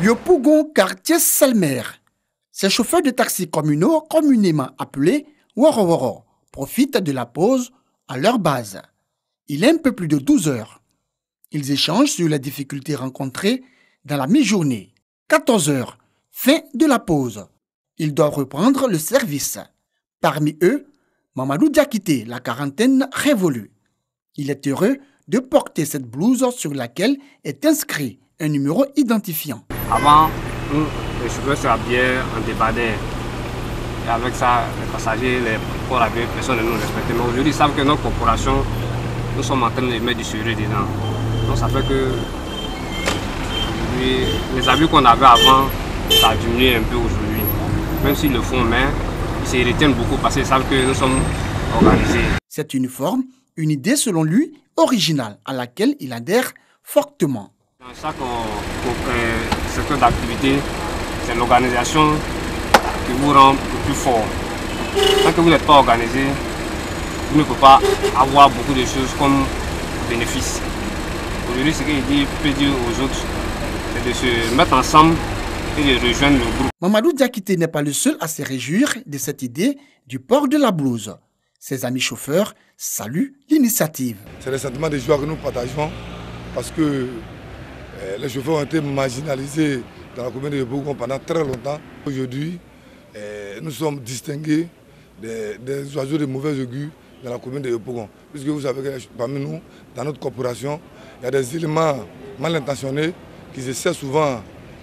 Yopougon, quartier Selmer. Ces chauffeurs de taxis communaux, communément appelés Woro, profitent de la pause à leur base. Il est un peu plus de 12 heures. Ils échangent sur les difficultés rencontrées dans la mi-journée. 14 heures, fin de la pause. Ils doivent reprendre le service. Parmi eux, Mamadou Diakité, la quarantaine révolue. Il est heureux de porter cette blouse sur laquelle est inscrit un numéro identifiant. Avant, nous, les chauffeurs se habillaient en débardeur. Et avec ça, les passagers, les corps avec personne ne nous respectait. Mais aujourd'hui, ils savent que notre corporation, nous sommes en train de mettre du sérieux dedans. Donc ça fait que les habits qu'on avait avant, ça a diminué un peu aujourd'hui. Même s'ils le font, mais ils se retiennent beaucoup parce qu'ils savent que nous sommes organisés. Cet uniforme, une idée selon lui originale à laquelle il adhère fortement. Dans chaque secteur d'activité, c'est l'organisation qui vous rend le plus fort. Tant que vous n'êtes pas organisé, vous ne pouvez pas avoir beaucoup de choses comme bénéfice. Aujourd'hui, ce qu'il peut dire aux autres, c'est de se mettre ensemble et de rejoindre le groupe. Mamadou Diakité n'est pas le seul à se réjouir de cette idée du port de la blouse. Ses amis chauffeurs saluent l'initiative. C'est le sentiment de joie que nous partageons parce que les chauffeurs ont été marginalisés dans la commune de Yopougon pendant très longtemps. Aujourd'hui, nous sommes distingués des oiseaux de mauvais augure dans la commune de Yopougon. Puisque vous savez que parmi nous, dans notre corporation, il y a des éléments mal intentionnés qui essaient souvent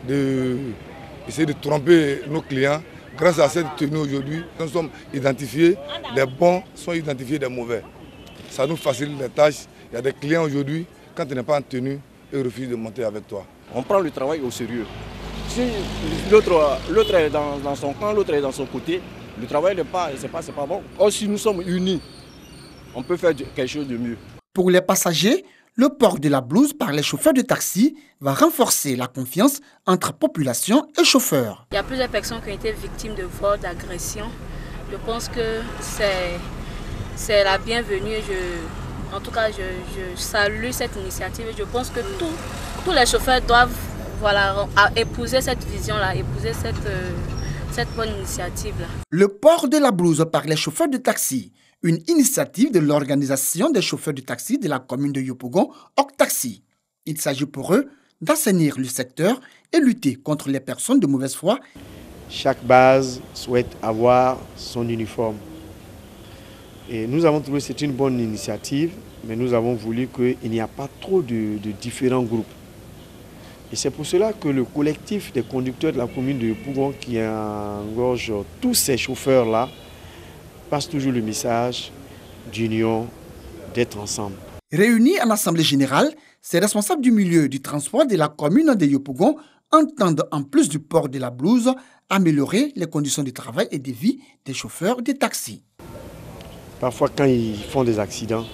d'essayer de tromper nos clients. Grâce à cette tenue aujourd'hui, nous sommes identifiés, des bons sont identifiés des mauvais. Ça nous facilite les tâches. Il y a des clients aujourd'hui, quand tu n'es pas en tenue, ils refusent de monter avec toi. On prend le travail au sérieux. Si l'autre est dans son camp, l'autre est dans son côté, le travail n'est pas bon. Or, si nous sommes unis, on peut faire quelque chose de mieux. Pour les passagers, le port de la blouse par les chauffeurs de taxi va renforcer la confiance entre population et chauffeurs. Il y a plusieurs personnes qui ont été victimes de vols, d'agressions. Je pense que c'est la bienvenue. En tout cas, je salue cette initiative. Je pense que tous les chauffeurs doivent épouser cette vision-là, épouser cette bonne initiative-là. Le port de la blouse par les chauffeurs de taxi, une initiative de l'organisation des chauffeurs de taxi de la commune de Yopougon, Octaxi. Il s'agit pour eux d'assainir le secteur et lutter contre les personnes de mauvaise foi. Chaque base souhaite avoir son uniforme. Et nous avons trouvé que c'est une bonne initiative, mais nous avons voulu qu'il n'y a pas trop de différents groupes. Et c'est pour cela que le collectif des conducteurs de la commune de Yopougon, qui engorge tous ces chauffeurs-là, passe toujours le message d'union, d'être ensemble. Réunis en assemblée générale, ces responsables du milieu du transport de la commune de Yopougon entendent, en plus du port de la blouse, améliorer les conditions de travail et de vie des chauffeurs de taxi. Parfois, quand ils font des accidents,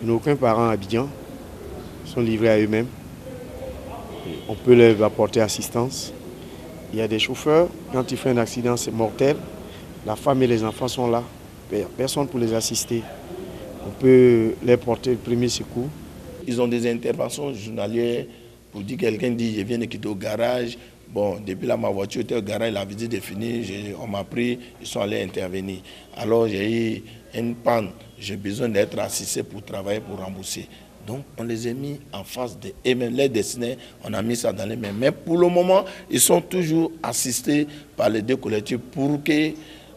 ils n'ont aucun parent habillant, ils sont livrés à eux-mêmes. On peut leur apporter assistance. Il y a des chauffeurs, quand ils font un accident, c'est mortel. La femme et les enfants sont là. Il n'y a personne pour les assister. On peut leur porter le premier secours. Ils ont des interventions journalières pour dire quelqu'un dit je viens de quitter au garage. Bon, depuis là, ma voiture était au garage, la visite est finie, on m'a pris, ils sont allés intervenir. Alors j'ai eu une panne, j'ai besoin d'être assisté pour travailler, pour rembourser. Donc on les a mis en face de et même les destinés, on a mis ça dans les mains. Mais pour le moment, ils sont toujours assistés par les deux collectifs pour que,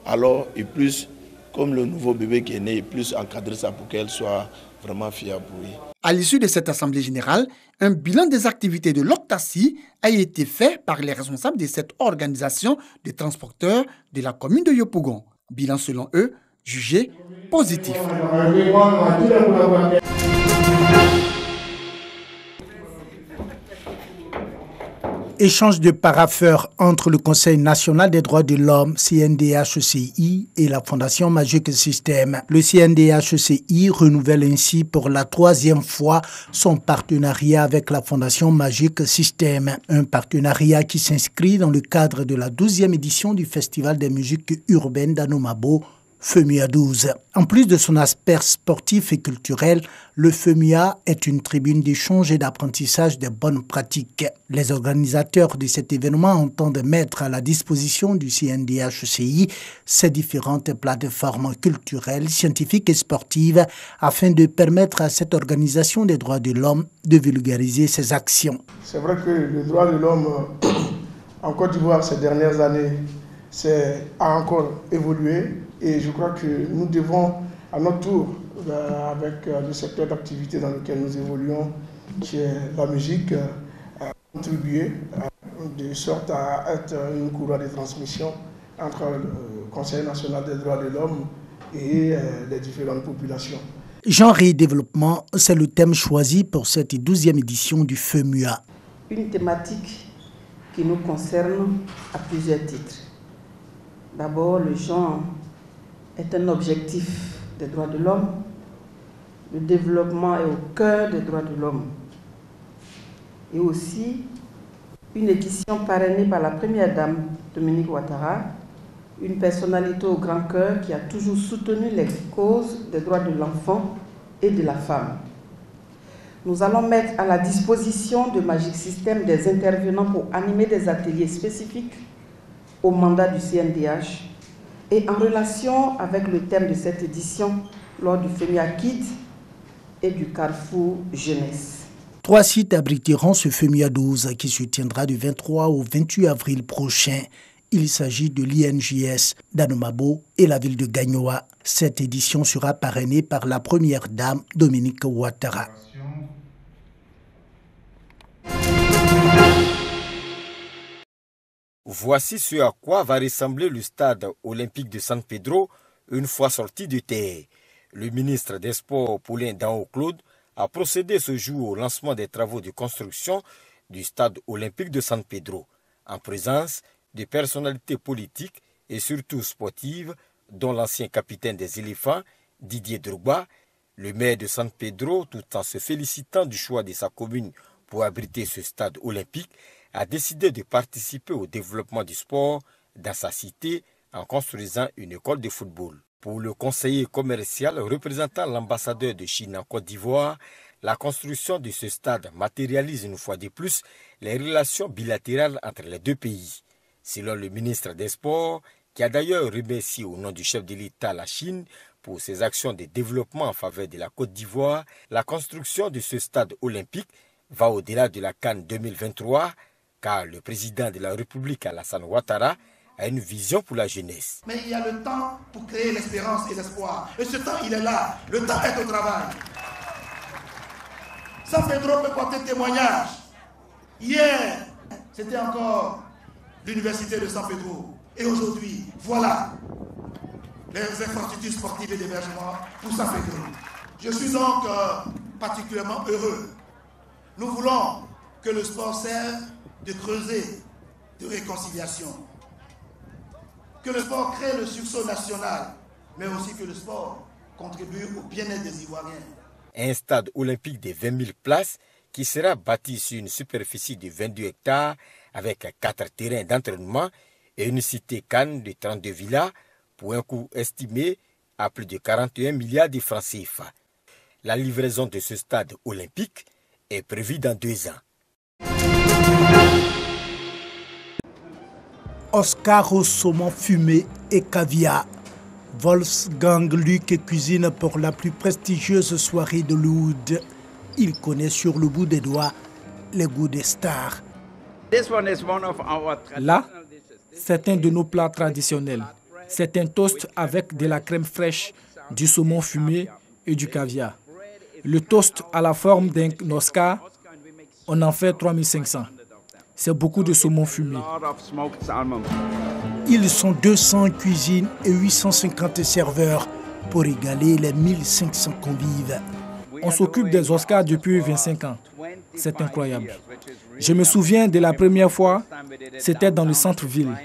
alors, ils puissent, comme le nouveau bébé qui est né, ils puissent encadrer ça pour qu'elle soit vraiment fiable pour lui. À l'issue de cette assemblée générale, un bilan des activités de l'Octaxi a été fait par les responsables de cette organisation de transporteurs de la commune de Yopougon. Bilan selon eux, jugé positif. Échange de parapheurs entre le Conseil national des droits de l'homme, CNDH-ECI, et la Fondation Magic System. Le CNDH-ECI renouvelle ainsi pour la 3e fois son partenariat avec la Fondation Magic System. Un partenariat qui s'inscrit dans le cadre de la 12e édition du Festival des musiques urbaines d'Anomabo FEMUA 12. En plus de son aspect sportif et culturel, le FEMUA est une tribune d'échange et d'apprentissage des bonnes pratiques. Les organisateurs de cet événement entendent mettre à la disposition du CNDH-ECI ces différentes plateformes culturelles, scientifiques et sportives afin de permettre à cette organisation des droits de l'homme de vulgariser ses actions. C'est vrai que le droit de l'homme en Côte d'Ivoire ces dernières années a encore évolué et je crois que nous devons à notre tour, avec le secteur d'activité dans lequel nous évoluons, qui est la musique, contribuer de sorte à être une courroie de transmission entre le Conseil national des droits de l'homme et les différentes populations. Genre et développement, c'est le thème choisi pour cette 12e édition du FEMUA. Une thématique qui nous concerne à plusieurs titres. D'abord, le genre est un objectif des droits de l'homme. Le développement est au cœur des droits de l'homme. Et aussi, une édition parrainée par la première dame, Dominique Ouattara, une personnalité au grand cœur qui a toujours soutenu les causes des droits de l'enfant et de la femme. Nous allons mettre à la disposition de Magic System des intervenants pour animer des ateliers spécifiques au mandat du CNDH et en relation avec le thème de cette édition lors du FEMUA Kids et du Carrefour Jeunesse. 3 sites abriteront ce FEMUA 12 qui se tiendra du 23 au 28 avril prochain. Il s'agit de l'INJS d'Anomabo et la ville de Gagnoa. Cette édition sera parrainée par la première dame Dominique Ouattara. Voici ce à quoi va ressembler le stade olympique de San Pedro une fois sorti de terre. Le ministre des Sports, Paulin Daon-Claude, a procédé ce jour au lancement des travaux de construction du stade olympique de San Pedro, en présence de personnalités politiques et surtout sportives, dont l'ancien capitaine des éléphants, Didier Drogba, le maire de San Pedro, tout en se félicitant du choix de sa commune pour abriter ce stade olympique, a décidé de participer au développement du sport dans sa cité en construisant une école de football. Pour le conseiller commercial représentant l'ambassadeur de Chine en Côte d'Ivoire, la construction de ce stade matérialise une fois de plus les relations bilatérales entre les deux pays. Selon le ministre des Sports, qui a d'ailleurs remercié au nom du chef de l'État la Chine pour ses actions de développement en faveur de la Côte d'Ivoire, la construction de ce stade olympique va au-delà de la CAN 2023, car le président de la République, Alassane Ouattara, a une vision pour la jeunesse. Mais il y a le temps pour créer l'espérance et l'espoir. Et ce temps, il est là. Le temps est au travail. San Pedro peut porter témoignage. Hier, c'était encore l'université de San Pedro. Et aujourd'hui, voilà les infrastructures sportives et d'hébergement pour San Pedro. Je suis donc particulièrement heureux. Nous voulons que le sport serve de creuset de réconciliation. Que le sport crée le sursaut national, mais aussi que le sport contribue au bien-être des Ivoiriens. Un stade olympique de 20 000 places qui sera bâti sur une superficie de 22 hectares avec 4 terrains d'entraînement et une cité Cannes de 32 villas pour un coût estimé à plus de 41 milliards de francs CFA. La livraison de ce stade olympique est prévue dans 2 ans. Oscar au saumon fumé et caviar. Wolfgang Luc cuisine pour la plus prestigieuse soirée de Lourdes. Il connaît sur le bout des doigts les goûts des stars. Là, c'est un de nos plats traditionnels. C'est un toast avec de la crème fraîche, du saumon fumé et du caviar. Le toast a la forme d'un Oscar, on en fait 3500. C'est beaucoup de saumon fumé. Ils sont 200 cuisines et 850 serveurs pour égaler les 1500 convives. On s'occupe des Oscars depuis 25 ans. C'est incroyable. Je me souviens de la première fois, c'était dans le centre-ville.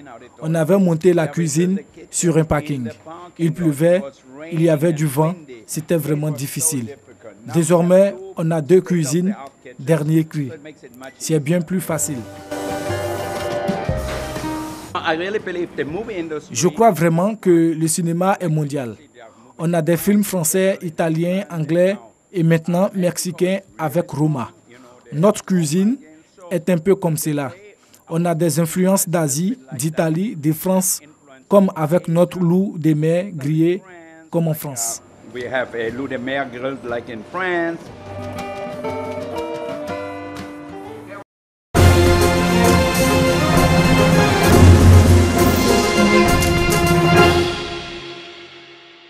On avait monté la cuisine sur un parking. Il pleuvait, il y avait du vent, c'était vraiment difficile. Désormais, on a 2 cuisines, dernier cri. C'est bien plus facile. Je crois vraiment que le cinéma est mondial. On a des films français, italiens, anglais et maintenant mexicains avec Roma. Notre cuisine est un peu comme cela. On a des influences d'Asie, d'Italie, de France, comme avec notre loup de mer grillé, comme en France. We have a loup de mer grilled like in France.